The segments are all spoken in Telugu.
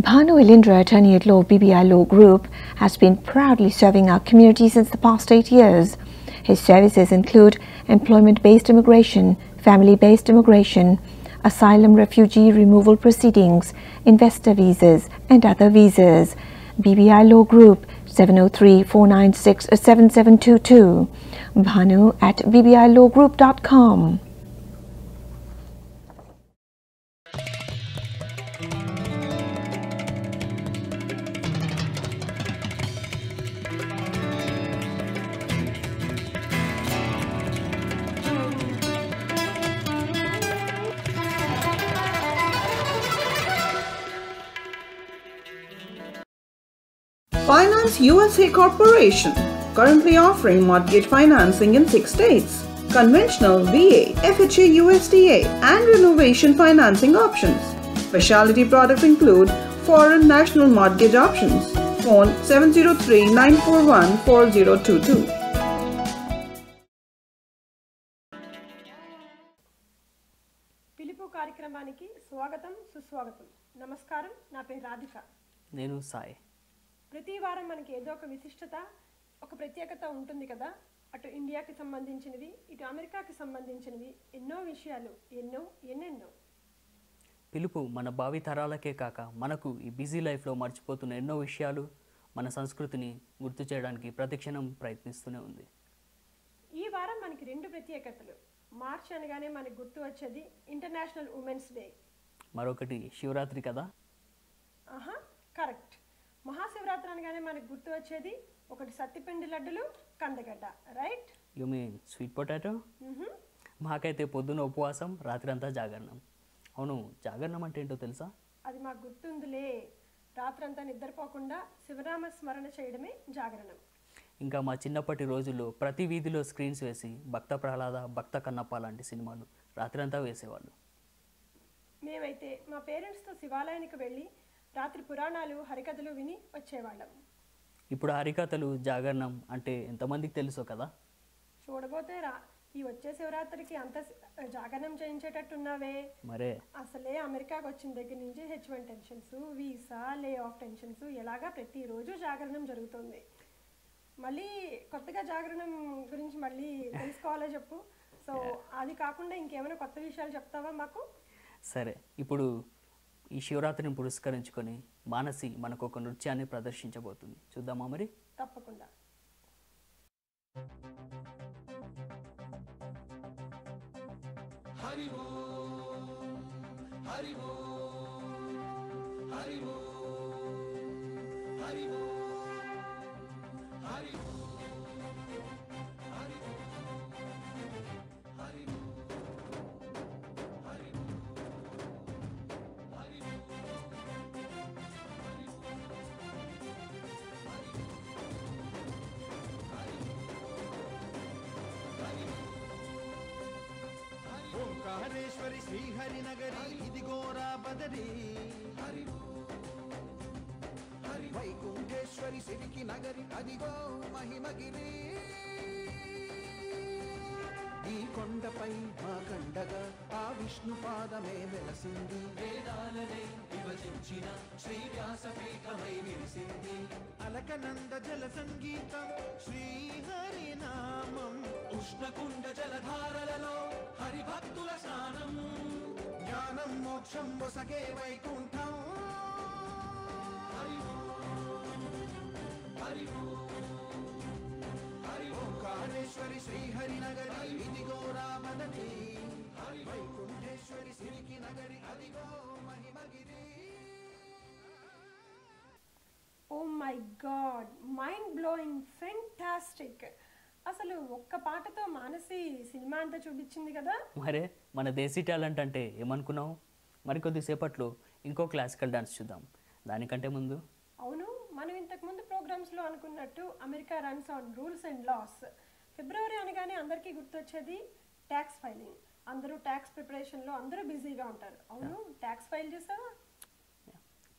Bhanu Elindra, attorney at law, BBI Law Group, has been proudly serving our community since the past 8 years. His services include employment-based immigration, family-based immigration, asylum refugee removal proceedings, investor visas and other visas. BBI Law Group, 703-496-7722. Bhanu at bbilawgroup.com. Finance USA Corporation, currently offering mortgage financing in 6 states, conventional VA, FHA USDA and renovation financing options. Specialty products include foreign national mortgage options. Phone 703-941-4022. పిలుపు కార్యక్రమానికి స్వాగతం సుస్వాగతం. నమస్కారం, నా పేరు రాధిక. నేను సాయి. ప్రతి వారం మనకి ఏదో ఒక విశిష్టత, ఒక ప్రత్యేకత ఉంటుంది కదా. అటు ఇండియాకి సంబంధించినవి, ఇటు అమెరికాకి సంబంధించినవి, ఎన్నో విషయాలు, ఎన్నెన్నో. పిలుపు మన భావి తరాలకే కాక మనకు ఈ బిజీ లైఫ్లో మర్చిపోతున్న ఎన్నో విషయాలు, మన సంస్కృతిని గుర్తు చేయడానికి ప్రతిక్షణం ప్రయత్నిస్తూనే ఉంది. ఈ వారం మనకి 2 ప్రత్యేకతలు. మార్చ్ అనగానే మనకు గుర్తు వచ్చేది ఇంటర్నేషనల్ ఉమెన్స్ డే, మరొకటి శివరాత్రి కదా. కరెక్ట్. మహాశివరాత్రి అనగానే మనకు గుర్తు వచ్చేది ఒకటి సత్తిపిండి లడ్డులు, కందగడ్డ, right? You mean sweet potato? మాకైతే పొద్దున ఉపవాసం, రాత్రి అంతా జాగరణం. అవును, జాగరణం అంటే ఏంటో తెలుసా? అది మాకు గుర్తుందిలే. రాత్రంతా నిద్రపోకుండా శివనామ స్మరణ చేయడమే జాగరణం. ఇంకా మా చిన్నప్పటి రోజుల్లో ప్రతి వీధిలో స్క్రీన్స్ వేసి భక్త ప్రహ్లాద, భక్త కన్నప్ప లాంటి సినిమాలు రాత్రి అంతా వేసేవాళ్ళు. మేమైతే మా పేరెంట్స్తో శివాలయానికి వెళ్ళి రాత్రి పురాణాలు, హరికథలు విని వచ్చేవాళ్ళం. ఇప్పుడు హరికథలు, జాగరణం అంటే ఎంతమందికి తెలుసో కదా. చూడబోతే ఈ వచ్చే శివరాత్రికి అంత జాగరణం చేయించేటట్టున్నావే. మరే అసలే అమెరికాకి వచ్చిన దగ్గర నుంచి H1 tensions, visa, lay off tensions, ఎలాగా ప్రతిరోజు జాగరణం జరుగుతుంది. మళ్ళీ కొత్తగా జాగరణం గురించి మళ్ళీ తెలుసుకోవాలో చెప్పు. సో అది కాకుండా ఇంకేమైనా కొత్త విషయాలు చెప్తావా మాకు? సరే, ఇప్పుడు ఈ శివరాత్రిని పురస్కరించుకొని మానసి మనకు ఒక నృత్యాన్ని ప్రదర్శించబోతుంది. చూద్దామా మరి? తప్పకుండా. హరి ఓం హరి ఓం హరి ఓం హరి ఓం హరి ఓం హరి ఓం హరి ఓం ఓంకారేశ్వరి శ్రీహరి నగరి ఇదిగోరా బదరి హరి హరి వైకుంఠేశ్వరి సిరికి నగరి అదిగో మహిమగిరి ఈ కొండపై మా కండగా ఆ విష్ణు పాదమే వెలసింది వేదాలనే విభజించిన శ్రీ వ్యాసపీఠమై విరిసింది అలకనంద జల సంగీతం శ్రీహరి నామం ఉష్ణకుండ జలధారలలో హరిభక్తుల స్నానం జ్ఞానం మోక్షం వసగే వైకుంఠం హరి హరి హరి ఓంకారేశ్వరి శ్రీహరి నగరి ఇదిగో రామనది హరి వైకుంఠేశ్వరి సిరికి నగరి అదిగో మహిమగిరి. Oh my god, mind blowing, fantastic. అసలు ఒక్క పాటతో మానసి సినిమా అంతా చూపించింది కదా. మరే మన దేశీ టాలెంట్ అంటే ఏమనుకున్నావు? మరికొద్దిసేపట్లో ఇంకో క్లాసికల్ డాన్స్ చూద్దాం. దానికంటే ముందు, అవును, మనం ఇంతకుముందు ప్రోగ్రామ్స్లో అనుకున్నట్టు America runs on rules and laws. ఫిబ్రవరి అనగానే అందరికీ గుర్తొచ్చేది ట్యాక్స్ ఫైలింగ్. అందరూ ట్యాక్స్ ప్రిపరేషన్లో అందరూ బిజీగా ఉంటారు. అవును, ట్యాక్స్ ఫైల్ చేసావా?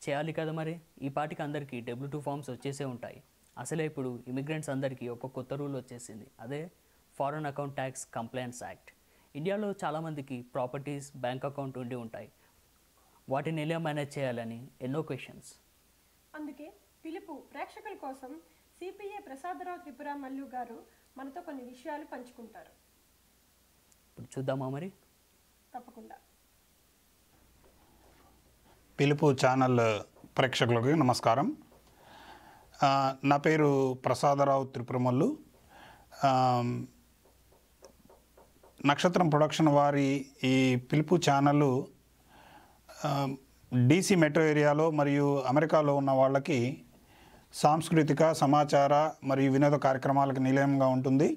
చేయాలి కదా మరి. ఈ పాటికి అందరికీ W2 ఫామ్స్ వచ్చేసే ఉంటాయి. అసలే ఇప్పుడు ఇమిగ్రెంట్స్ అందరికీ ఒక కొత్త రూల్ వచ్చేసింది. అదే foreign account tax complaints act. ఇండియాలో చాలామందికి ప్రాపర్టీస్, బ్యాంక్ అకౌంట్ ఉండి ఉంటాయి. వాటిని ఎలా మేనేజ్ చేయాలని ఎన్నో క్వశ్చన్స్. అందుకే పిలుపు ప్రేక్షకుల కోసం సిపిఏ ప్రసాదరావు త్రిపుర మల్లు గారు మనతో కొన్ని విషయాలు పంచుకుంటారు. ఇప్పుడు చూద్దామా మరి? తప్పకుండా. పిలుపు ఛానల్ ప్రేక్షకులకు నమస్కారం. నా పేరు ప్రసాదరావు త్రిపురమల్లు. నక్షత్రం ప్రొడక్షన్ వారి ఈ పిలుపు ఛానల్ DC మెట్రో ఏరియాలో మరియు అమెరికాలో ఉన్న వాళ్ళకి సాంస్కృతిక, సమాచార మరియు వినోద కార్యక్రమాలకు నిలయంగా ఉంటుంది.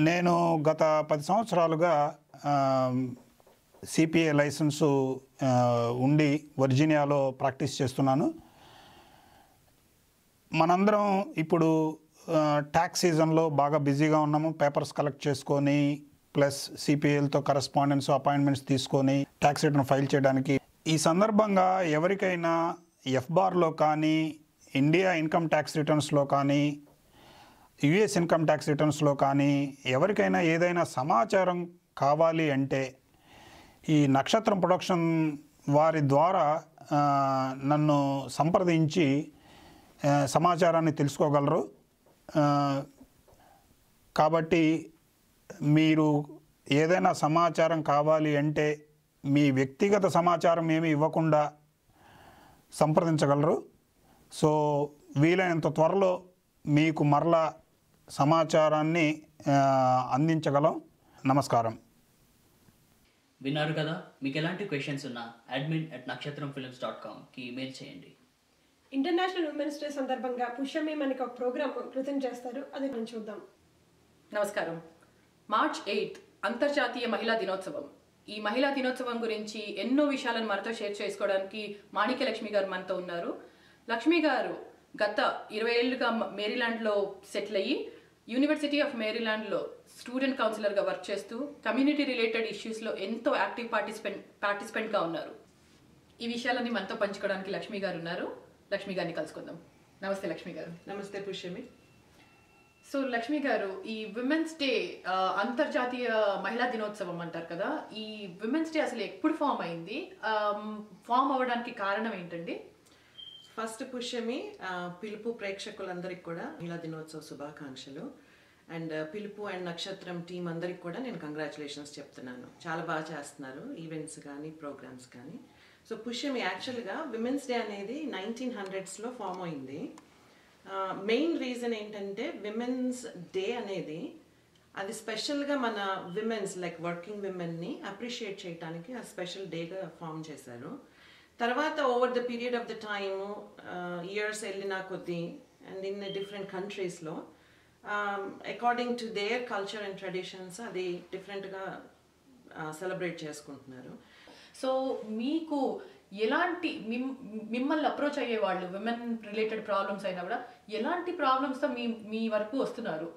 నేను గత 10 సంవత్సరాలుగా సిపిఏ లైసెన్సు ఉండి వర్జీనియాలో ప్రాక్టీస్ చేస్తున్నాను. మనందరం ఇప్పుడు ట్యాక్స్ సీజన్లో బాగా బిజీగా ఉన్నాము. పేపర్స్ కలెక్ట్ చేసుకొని ప్లస్ సిపిఎల్తో కరెస్పాండెన్స్ అపాయింట్మెంట్స్ తీసుకొని ట్యాక్స్ రిటర్న్ ఫైల్ చేయడానికి. ఈ సందర్భంగా ఎవరికైనా ఎఫ్బార్లో కానీ, ఇండియా ఇన్కమ్ ట్యాక్స్ రిటర్న్స్లో కానీ, యుఎస్ ఇన్కమ్ ట్యాక్స్ రిటర్న్స్లో కానీ ఎవరికైనా ఏదైనా సమాచారం కావాలి అంటే ఈ నక్షత్రం ప్రొడక్షన్ వారి ద్వారా నన్ను సంప్రదించి సమాచారాన్ని తెలుసుకోగలరు. కాబట్టి మీరు ఏదైనా సమాచారం కావాలి అంటే మీ వ్యక్తిగత సమాచారం ఏమీ ఇవ్వకుండా సంప్రదించగలరు. సో వీలైనంత త్వరలో మీకు మరలా సమాచారాన్ని అందించగలం. నమస్కారం. విన్నారు కదా? మీకు ఎలాంటి క్వశ్చన్స్ ఉన్నా admin@nakshatramfilms.com ఈమెయిల్ చేయండి. ఇంటర్నేషనల్ ఉమెన్స్ డే సందర్భంగా పుష్యమి మనకి ఒక ప్రోగ్రామ్ ప్రజెంట్ చేస్తారు, అది మనం చూద్దాం. నమస్కారం. మార్చ్ 8 అంతర్జాతీయ మహిళా దినోత్సవం. ఈ మహిళా దినోత్సవం గురించి ఎన్నో విషయాలను మనతో షేర్ చేసుకోవడానికి మాణిక్య లక్ష్మి గారు మనతో ఉన్నారు. లక్ష్మి గారు గత 20 ఏళ్లుగా మేరీలాండ్లో సెటిల్ అయ్యి యూనివర్సిటీ ఆఫ్ మేరీలాండ్లో స్టూడెంట్ కౌన్సిలర్గా వర్క్ చేస్తూ కమ్యూనిటీ రిలేటెడ్ ఇష్యూస్లో ఎంతో యాక్టివ్ పార్టిసిపెంట్గా ఉన్నారు. ఈ విషయాలన్నీ మనతో పంచుకోవడానికి లక్ష్మి గారు ఉన్నారు. లక్ష్మి గారిని కలుసుకుందాం. నమస్తే లక్ష్మి గారు. నమస్తే పుష్యమి. సో లక్ష్మి గారు, ఈ విమెన్స్ డే అంతర్జాతీయ మహిళా దినోత్సవం అంటారు కదా, ఈ విమెన్స్ డే అసలు ఎప్పుడు ఫామ్ అయింది? ఫామ్ అవ్వడానికి కారణం ఏంటండి? ఫస్ట్ పుష్యమి, పిలుపు ప్రేక్షకులందరికీ కూడా మహిళా దినోత్సవ శుభాకాంక్షలు. అండ్ పిలుపు అండ్ నక్షత్రం టీం అందరికి కూడా నేను కంగ్రాచులేషన్స్ చెప్తున్నాను. చాలా బాగా చేస్తున్నారు ఈవెంట్స్ కానీ ప్రోగ్రామ్స్ కానీ. సో పుష్యమి, యాక్చువల్గా విమెన్స్ డే అనేది 1900s ఫామ్ అయింది. మెయిన్ రీజన్ ఏంటంటే విమెన్స్ డే అనేది అది స్పెషల్గా మన విమెన్స్ లైక్ వర్కింగ్ విమెన్ని అప్రిషియేట్ చేయడానికి ఆ స్పెషల్ డేగా ఫామ్ చేశారు. తర్వాత over the period of the time years వెళ్ళినా కొద్దీ అండ్ ఇన్ డిఫరెంట్ కంట్రీస్లో according to their culture and traditions అది డిఫరెంట్గా సెలబ్రేట్ చేసుకుంటున్నారు. సో మీకు ఎలాంటి మిమ్మల్ని అప్రోచ్ అయ్యే వాళ్ళు విమెన్ రిలేటెడ్ ప్రాబ్లమ్స్ అయినా కూడా ఎలాంటి ప్రాబ్లమ్స్తో మీ వరకు వస్తున్నారు?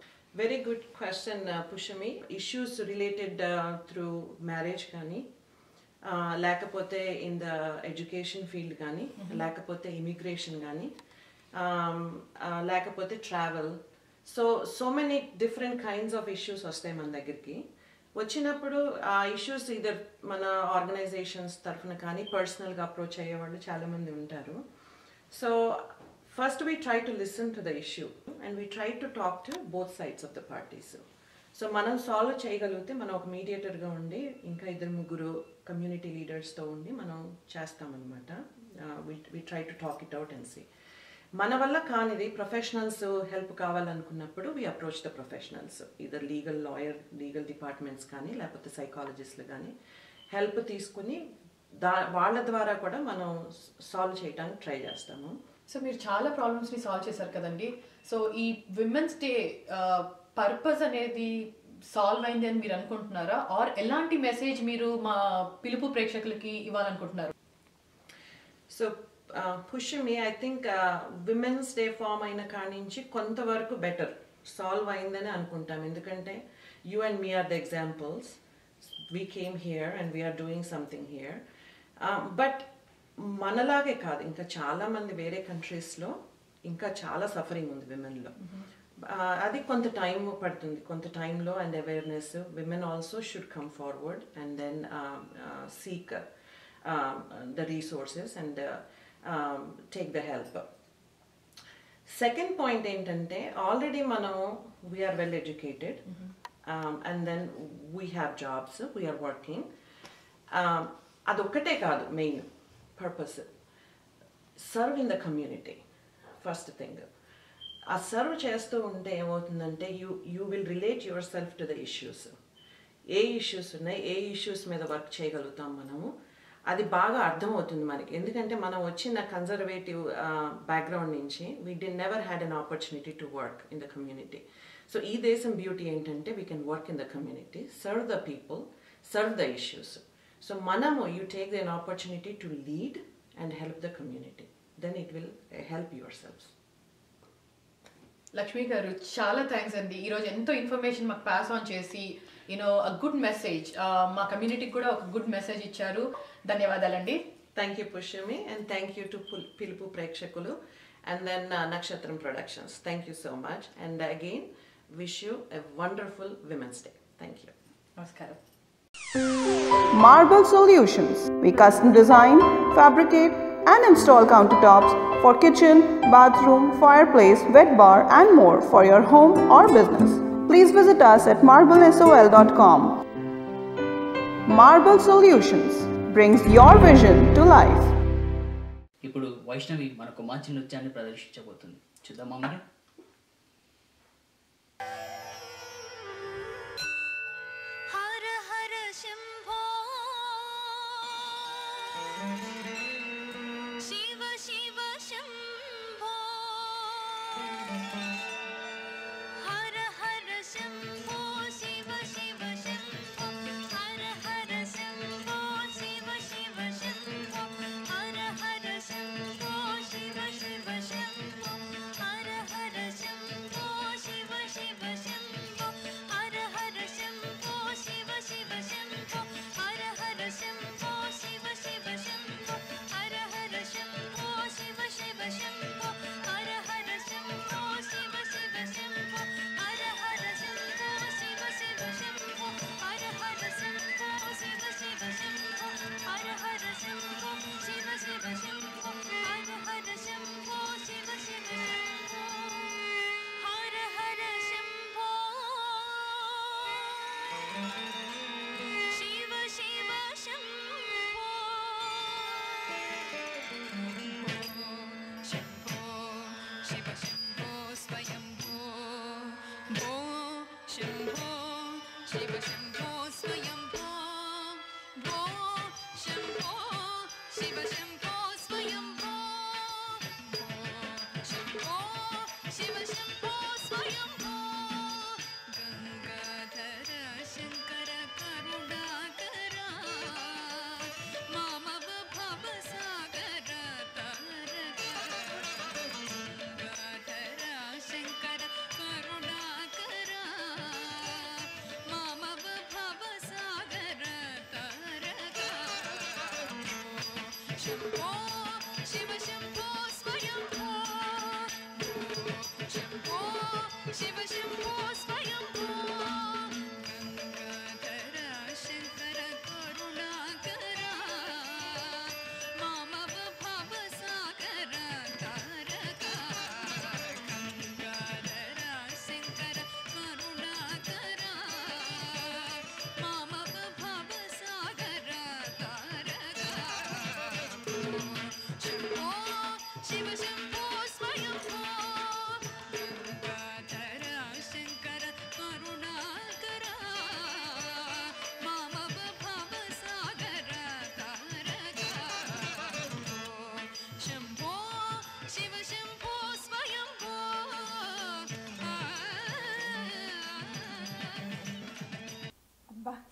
Very good question Pushyami. Issues related through marriage కానీ, లేకపోతే ఇన్ ద ఎడ్యుకేషన్ ఫీల్డ్ కానీ, లేకపోతే ఇమిగ్రేషన్ కానీ, లేకపోతే travel. So many different kinds of issues వస్తాయి మన దగ్గరికి. వచ్చినప్పుడు ఆ ఇష్యూస్ ఇదర్ మన ఆర్గనైజేషన్స్ తరఫున కానీ పర్సనల్గా అప్రోచ్ అయ్యేవాళ్ళు చాలామంది ఉంటారు. So first we try to listen to the issue and we try to talk to both sides of the parties. So మనం సాల్వ్ చేయగలిగితే మనం ఒక మీడియేటర్గా ఉండి ఇంకా 2-3 కమ్యూనిటీ లీడర్స్తో ఉండి మనం చేస్తామన్నమాట. We try to talk it out and see. మన వల్ల కానిది ప్రొఫెషనల్స్ హెల్ప్ కావాలనుకున్నప్పుడు we approach the professionals, either legal lawyer, legal departments కానీ లేకపోతే సైకాలజిస్టులు కానీ హెల్ప్ తీసుకుని వాళ్ళ ద్వారా కూడా మనం సాల్వ్ చేయడానికి ట్రై చేస్తాము. సో మీరు చాలా ప్రాబ్లమ్స్ని సాల్వ్ చేశారు కదండి. సో ఈ విమెన్స్ డే పర్పస్ అనేది సాల్వ్ అయింది అని మీరు అనుకుంటున్నారా? ఆర్ ఎలాంటి మెసేజ్ మీరు మా పిలుపు ప్రేక్షకులకి ఇవ్వాలనుకుంటున్నారు? So Pushyami, I think women's day form అయిన కాడి నుంచి కొంతవరకు బెటర్ సాల్వ్ అయిందని అనుకుంటాం. ఎందుకంటే you and me are the examples. We came here and we are doing something here. But మనలాగే కాదు, ఇంకా చాలామంది వేరే కంట్రీస్లో ఇంకా చాలా సఫరింగ్ ఉంది విమెన్లో. అది కొంత టైం పడుతుంది, కొంత టైంలో and awareness women also should come forward and then seek the resources and take the help. Second point ఏంటంటే ఆల్రెడీ మనం we're well educated and then we have jobs, we're working. అదొక్కటే కాదు main purpose, serve in the community. First thing, ఆ సర్వ్ చేస్తూ ఉంటే ఏమవుతుందంటే you will relate yourself to the issues. ఏ ఇష్యూస్ ఉన్నాయి, ఏ ఇష్యూస్ మీద వర్క్ చేయగలుగుతాం మనము, అది బాగా అర్థమవుతుంది మనకి. ఎందుకంటే మనం వచ్చిన కన్జర్వేటివ్ బ్యాక్గ్రౌండ్ నుంచి we'd never had an opportunity to work in the community. So ఈ దేశం బ్యూటీ ఏంటంటే we can work in the community, serve the people, serve the issues. So మనము you take the an opportunity to lead and help the community, then it will help yourselves. Lakshmi గారు చాలా థ్యాంక్స్ అండి, ఈరోజు ఎంతో ఇన్ఫర్మేషన్ మాకు పాస్ ఆన్ చేసి అ గుడ్ మెసేజ్ మా కమ్యూనిటీకి కూడా ఒక గుడ్ మెసేజ్ ఇచ్చారు. ధన్యవాదాలండి. Thank you Pushyami and thank you to పిలుపు ప్రేక్షకులు అండ్ దెన్ నక్షత్రం productions. Thank you so much and again wish you a wonderful women's day. Thank you. నమస్కారం. Marble Solutions. We custom design, fabricate and install countertops for kitchen, bathroom, fireplace, wet bar and more for your home or business. Please visit us at marblesol.com. Marble Solutions brings your vision to life. ఇప్పుడు వైష్ణవి మనకు మంచి నృత్యాన్ని ప్రదర్శించబోతుంది. చూద్దామా మరి?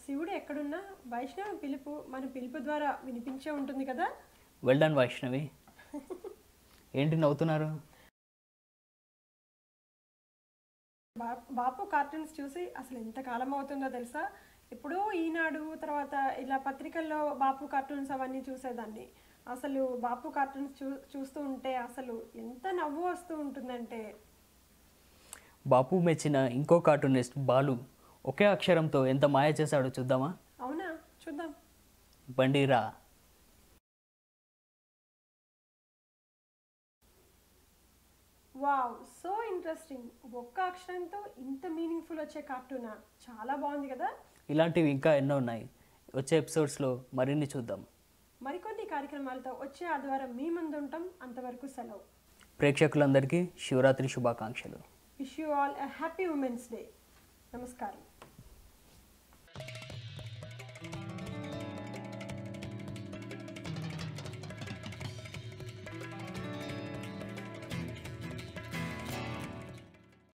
శివుడు ఎక్కడున్నా వైష్ణవి పిలుపు మన పిలుపు ద్వారా వినిపించే ఉంటుంది కదా. Well done Vaishnavi. ఏంటి నవ్వుతున్నారు? బాపు కార్టూన్స్ చూసి అసలు ఎంత కాలం అవుతుందో తెలుసా. ఇప్పుడు ఈనాడు తర్వాత ఇలా పత్రికల్లో బాపు కార్టూన్స్ అవన్నీ చూసేదాన్ని. అసలు బాపు కార్టూన్స్ చూస్తూ ఉంటే అసలు ఎంత నవ్వు వస్తూ ఉంటుందంటే. బాపు మెచ్చిన ఇంకో కార్టూనిస్ట్ బాలు ఒకే అక్షరంతో ఎంత మాయ చేశాడో చూద్దామా? అవునా, చూద్దాం. బండిరా. Wow, so interesting. ఒక్క అక్షరంతో ఇంత మీనింగ్ఫుల్ వచ్చే కార్టూనా? చాలా బాగుంది కదా. ఇలాంటివి ఇంకా ఎన్నో ఉన్నాయి. వచ్చే ఎపిసోడ్స్లో మరిన్ని చూద్దాం. మరికొన్ని కార్యక్రమాలతో వచ్చే ఆదివారం మీ ముందు ఉంటాం. అంతవరకు సెలవు. ప్రేక్షకులందరికీ శివరాత్రి శుభాకాంక్షలు. Wish you all a happy women's day. నమస్కారం.